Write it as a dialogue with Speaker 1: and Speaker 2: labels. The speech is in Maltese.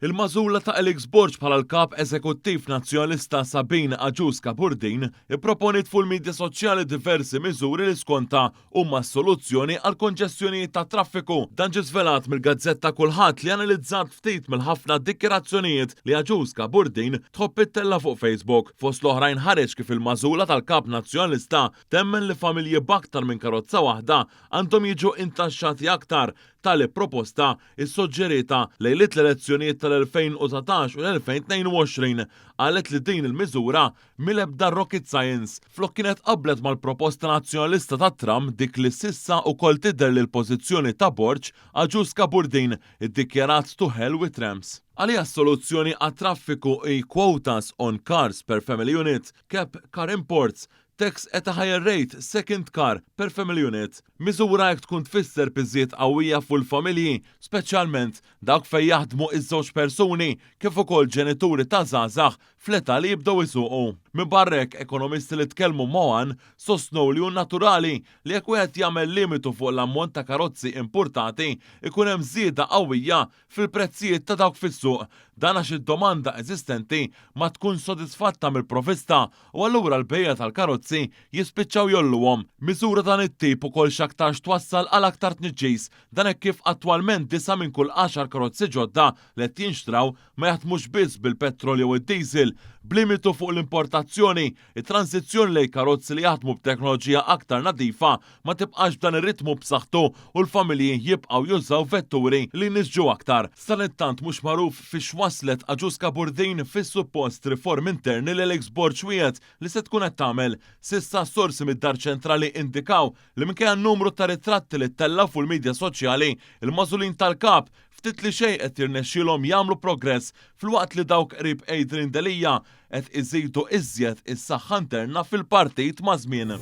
Speaker 1: Il-magħżula ta' Elix Borg bħala l-kap eżekuttiv nazzjonalista Sabin Aġuska Burdin ipproponiet fuq il-midja soċjali diversi miżuri li skonta huma s-soluzzjoni għal konġestjonijiet ta' traffiku. Dan ġie żvelat mill-Gazzetta Kulħadd li analizzat ftit mill-ħafna dikjerazzjonijiet li Aġuska Burdin tħobb ittella fuq Facebook. Fost l-oħrajn ħareġ kif il-magħżula tal-kap nazzjonalista temmen li familji b'aktar minn karozza waħda għandhom jiġu intaxxati aktar. Tali proposta issuġġerita lejliet l-elezzjonijiet tal-2019 u l-2022 qalet li din il-miżura mill-ebda rocket science flok kienet qablet mal-proposta nazzjonalista ta' Trump dik li sissa wkoll tidher li l-pożizzjoni ta' Borg Aġuska Burdin iddikjarat to hell with trams. Għalija s-soluzzjoni għat-traffiku quotas on cars per family unit, cap car imports, tax at a higher rate second car per family unit. Miżura jekk tkun tfisser biżżejjed qawwija fuq il-familji, speċjalment dawk fejn jaħdmu iż-żewġ persuni kif ukoll ġenituri ta' żgħażagħ fl-età li jibdew isuqu. Minn barrek ekonomisti li tkellmu Mohan sostnew li hu naturali li jekk wieħed jagħmel limitu fuq l-ammont ta' karozzi importati ikun hemm żieda qawwija fil-prezzijiet ta' dawk fis-suq. Dan għax id-domanda eżistenti ma tkun sodisfatta mill-provista u allura l-bejja tal-karozzi jispiċċaw jolluhom. Miżura dan it-tip ukoll x'aktarx twassal għal aktar tniġġis dan hekk kif attwalment 9 minn kull 10 karozzi ġodda li qed jinxtraw ma jaħdmux biss bil-petrol jew id-diesel. B'limitu fuq l-importazzjoni, it-transizzjoni lejn karozzi li jaħdmu b'teknoloġija aktar nadifa ma tibqax b'dan ir-ritmu b'saħħtu u l-familji jibqgħu jużaw vetturi li nisġu aktar. Sanittant mhux magħruf fiex waslet Aġuska Burdin fis-suppost riform interni li Elix Borg wieħed li se tkun qed tagħmel. S'issa sorsi mid-Dar Ċentrali indikaw li minkejja n-numru ta' ritratti li ttellaw fuq il-midja soċjali il-magħżulin tal-kap ftit li xejn qed jirnexxielhom jagħmlu progress filwaqt li dawk qrib Adrian Delija qed iżidu iżjed is-saħħa interna fil-partit ma' żmien.